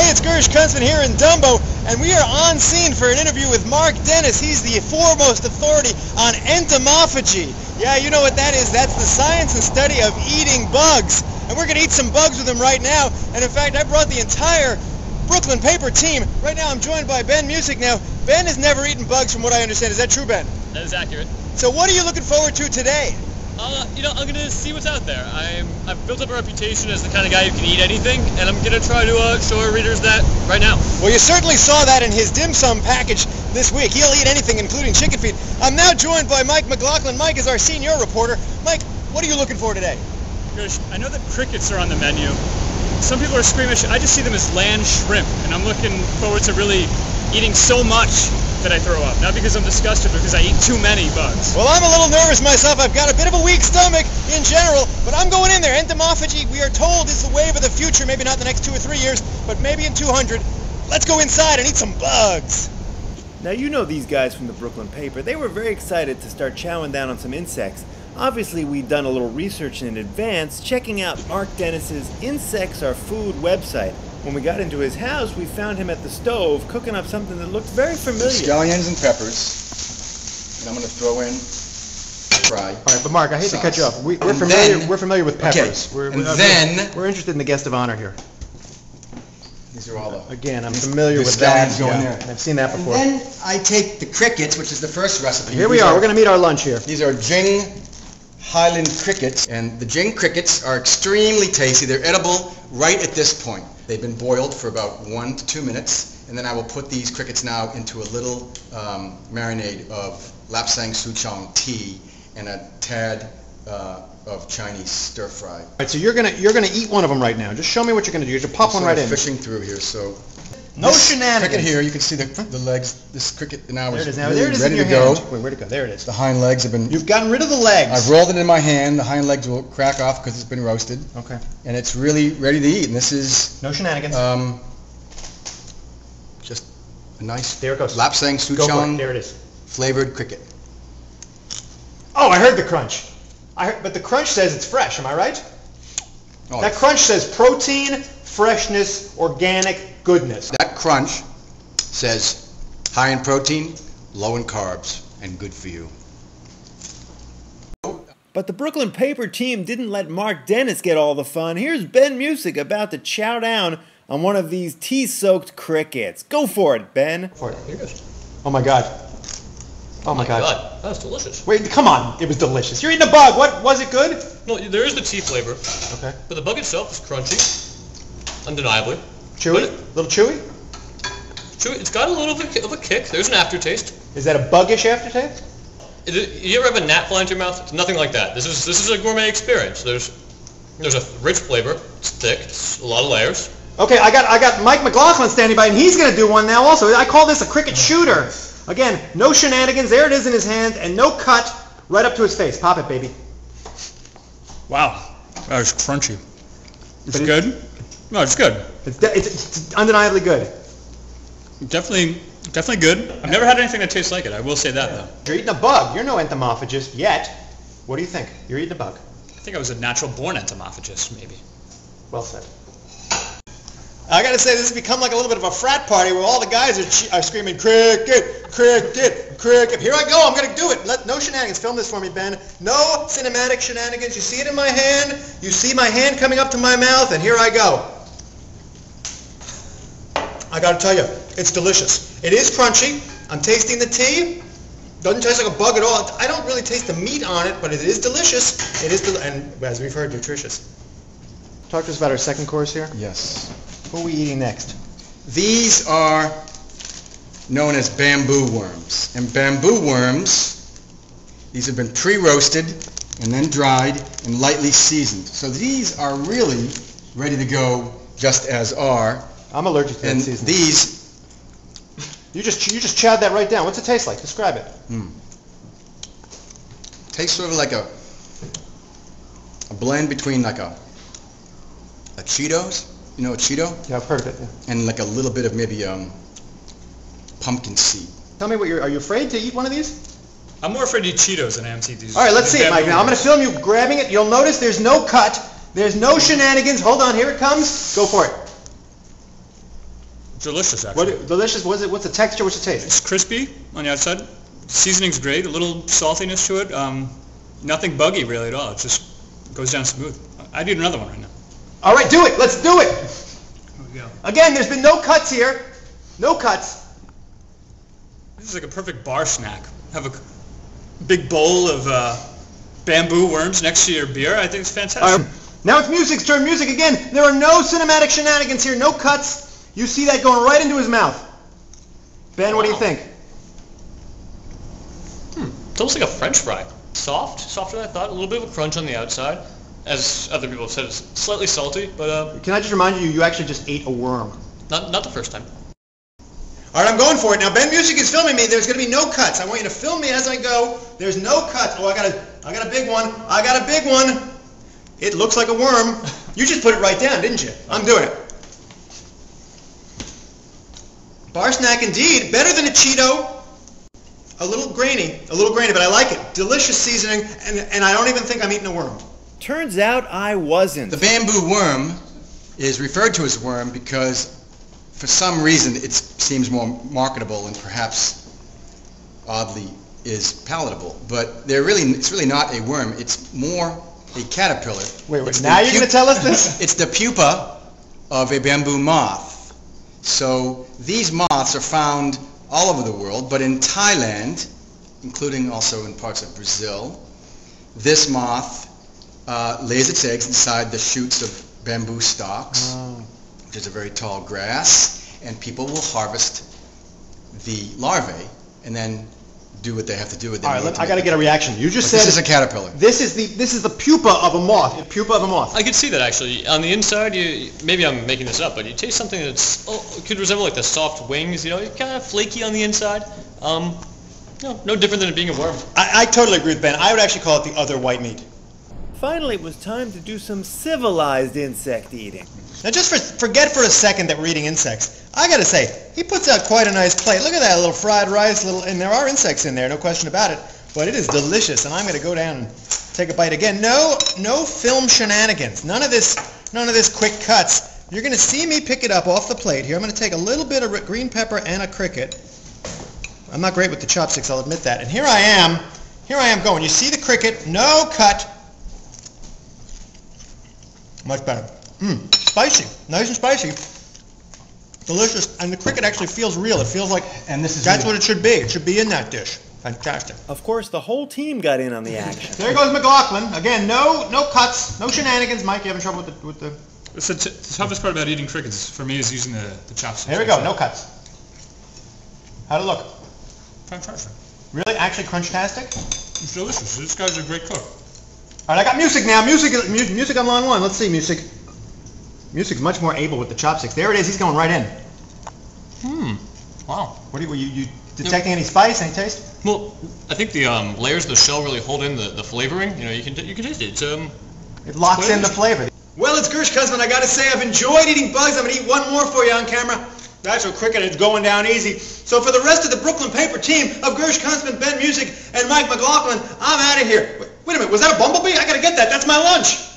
Hey, it's Gersh Kuntzman here in Dumbo, and we are on scene for an interview with Mark Dennis. He's the foremost authority on entomophagy. Yeah, you know what that is. That's the science and study of eating bugs. And we're going to eat some bugs with him right now. And in fact, I brought the entire Brooklyn Paper team. Right now I'm joined by Ben Muessig. Now, Ben has never eaten bugs from what I understand. Is that true, Ben? That is accurate. So what are you looking forward to today? I'm going to see what's out there. I've built up a reputation as the kind of guy who can eat anything, and I'm going to try to show our readers that right now. Well, you certainly saw that in his dim sum package this week. He'll eat anything, including chicken feet. I'm now joined by McLaughlin. Mike is our senior reporter. Mike, what are you looking for today? Gersh, I know that crickets are on the menu. Some people are squeamish. I just see them as land shrimp, and I'm looking forward to really eating so much that I throw up. Not because I'm disgusted, because I eat too many bugs. Well, I'm a little nervous myself. I've got a bit of a weak stomach in general, but I'm going in there. Entomophagy, we are told, is the wave of the future. Maybe not the next 2 or 3 years, but maybe in 200. Let's go inside and eat some bugs. Now, you know these guys from the Brooklyn Paper. They were very excited to start chowing down on some insects. Obviously, we'd done a little research in advance, checking out Mark Dennis's Insects Are Food website. When we got into his house, we found him at the stove cooking up something that looked very familiar. Scallions and peppers, and I'm going to throw in fry. All right, but Mark, I hate to cut you off. We're familiar with peppers. Okay. We're interested in the guest of honor here. These are all the... Again, I'm familiar with that. Going there. I've seen that before. And then I take the crickets, which is the first recipe. Here we are. We're going to meet our lunch here. These are Jing Highland crickets, and the Jing crickets are extremely tasty. They're edible right at this point. They've been boiled for about 1 to 2 minutes, and then I will put these crickets now into a little marinade of lapsang souchong tea and a tad of Chinese stir fry. All right, so you're gonna eat one of them right now. Just show me what you're gonna do. You're gonna pop one right in. Fishing through here, so no shenanigans. Cricket here, you can see the legs. This cricket now there it is is. Now really there it is ready in your to go. hand. Wait, where'd it go? There it is. The hind legs have been. You've gotten rid of the legs. I've rolled it in my hand. The hind legs will crack off because it's been roasted. Okay. And it's really ready to eat. And this is no shenanigans. Just a nice. There it goes. Lapsang souchong. There it is. Flavored cricket. Oh, I heard the crunch. But the crunch says it's fresh. Am I right? Oh, that crunch says protein, freshness, organic goodness. That crunch says high in protein, low in carbs, and good for you. But the Brooklyn Paper team didn't let Mark Dennis get all the fun. Here's Ben Muessig about to chow down on one of these tea-soaked crickets. Go for it, Ben. For it. Here it is. Oh my God. Oh my God. That was delicious. Wait, come on. It was delicious. You're eating a bug. What, was it good? No, there is the tea flavor. Okay. But the bug itself is crunchy, undeniably. Chewy? A little chewy? Chewy. It's got a little bit of a kick. There's an aftertaste. Is that a buggish aftertaste? You ever have a gnat fly into your mouth? It's nothing like that. This is a gourmet experience. There's a rich flavor. It's thick. It's a lot of layers. Okay, I got Mike McLaughlin standing by, and he's going to do one now also. I call this a cricket shooter. Again, no shenanigans. There it is in his hand, and no cut right up to his face. Pop it, baby. Wow, that was crunchy. It's good? No, it's good. It's undeniably good. Definitely good. I've never had anything that tastes like it. I will say that, though. You're eating a bug. You're no entomophagist yet. What do you think? You're eating a bug. I think I was a natural-born entomophagist, maybe. Well said. I gotta say, this has become like a little bit of a frat party where all the guys are screaming, cricket, cricket, cricket. Here I go, I'm gonna do it. No shenanigans. Film this for me, Ben. No cinematic shenanigans. You see it in my hand. You see my hand coming up to my mouth, and here I go. I gotta tell you, it's delicious. It is crunchy. I'm tasting the tea. Doesn't taste like a bug at all. I don't really taste the meat on it, but it is delicious. It is, and as we've heard, nutritious. Talk to us about our second course here. Yes. What are we eating next? These are known as bamboo worms. And bamboo worms, these have been pre-roasted and then dried and lightly seasoned. So these are really ready to go just as are. I'm allergic to that And seasoning. these... You just chowed that right down. What's it taste like? Describe it. Tastes sort of like a blend between like a Cheetos. You know a Cheeto? Yeah, I've heard of it. Yeah. And like a little bit of maybe pumpkin seed. Tell me are you afraid to eat one of these? I'm more afraid to eat Cheetos than I am to eat these. All right, let's see it, Mike. Now I'm going to film you grabbing it. You'll notice there's no cut. There's no shenanigans. Hold on, here it comes. Go for it. Delicious, actually. Delicious. What's the texture? What's the taste? It's crispy on the outside. Seasoning's great. A little saltiness to it. Nothing buggy really at all. It just goes down smooth. I'd eat another one right now. All right, do it. Let's do it. Here we go. Again, there's been no cuts here. No cuts. This is like a perfect bar snack. Have a big bowl of bamboo worms next to your beer. I think it's fantastic. Now it's Muessig's turn. Muessig again. There are no cinematic shenanigans here. No cuts. You see that going right into his mouth. Ben, what do you think? It's almost like a French fry. Softer than I thought. A little bit of a crunch on the outside. As other people have said, it's slightly salty, but Can I just remind you, you actually just ate a worm. not the first time. All right, I'm going for it. Now, Ben Muessig is filming me. There's going to be no cuts. I want you to film me as I go. There's no cuts. Oh, I got a big one. I got a big one. It looks like a worm. You just put it right down, didn't you? I'm doing it. Bar snack indeed. Better than a Cheeto. A little grainy, but I like it. Delicious seasoning, and I don't even think I'm eating a worm. Turns out I wasn't. The bamboo worm is referred to as worm because for some reason it seems more marketable and perhaps oddly is palatable. But it's really not a worm. It's more a caterpillar. Wait, now you're going to tell us this? It's the pupa of a bamboo moth. So these moths are found all over the world, but in Thailand, including also in parts of Brazil, this moth lays its eggs inside the shoots of bamboo stalks, which is a very tall grass, and people will harvest the larvae and then do what they have to do with them. All right, I got to get a reaction. You just said this is a caterpillar. This is the pupa of a moth. The pupa of a moth. I could see that actually. On the inside, maybe I'm making this up, but you taste something that's could resemble like the soft wings. You know, kind of flaky on the inside. No different than it being a worm. I totally agree with Ben. I would actually call it the other white meat. Finally, it was time to do some civilized insect eating. Now just forget for a second that we're eating insects. I gotta say, he puts out quite a nice plate. Look at that, little fried rice, and there are insects in there, no question about it. But it is delicious, and I'm gonna go down and take a bite again. No film shenanigans. None of this quick cuts. You're gonna see me pick it up off the plate here. I'm gonna take a little bit of green pepper and a cricket. I'm not great with the chopsticks, I'll admit that. And here I am going. You see the cricket, no cut. Much better. Spicy, nice and spicy. Delicious, and the cricket actually feels real. It feels like that's what it should be. It should be in that dish. Fantastic. Of course, the whole team got in on the action. There goes McLaughlin. Again, no cuts, no shenanigans. Mike, you having trouble with the... It's the toughest part about eating crickets for me is using the chopsticks. Here we go, no cuts. How'd it look? Fantastic. Really? Actually crunch-tastic? It's delicious. This guy's a great cook. All right, I got Muessig now. Muessig on line one. Let's see, Muessig. Muessig's much more able with the chopsticks. There it is. He's going right in. Wow. What were you detecting any spice, any taste? Well, I think the layers of the shell really hold in the flavoring. You know, you can taste it. It locks in the flavor. Well, it's Gersh Kuntzman. I gotta say, I've enjoyed eating bugs. I'm gonna eat one more for you on camera. That's a cricket. It's going down easy. So for the rest of the Brooklyn Paper team of Gersh Kuntzman, Ben Muessig, and Mike McLaughlin, I'm out of here. Wait a minute. Was that a bumblebee? I gotta get that. That's my lunch.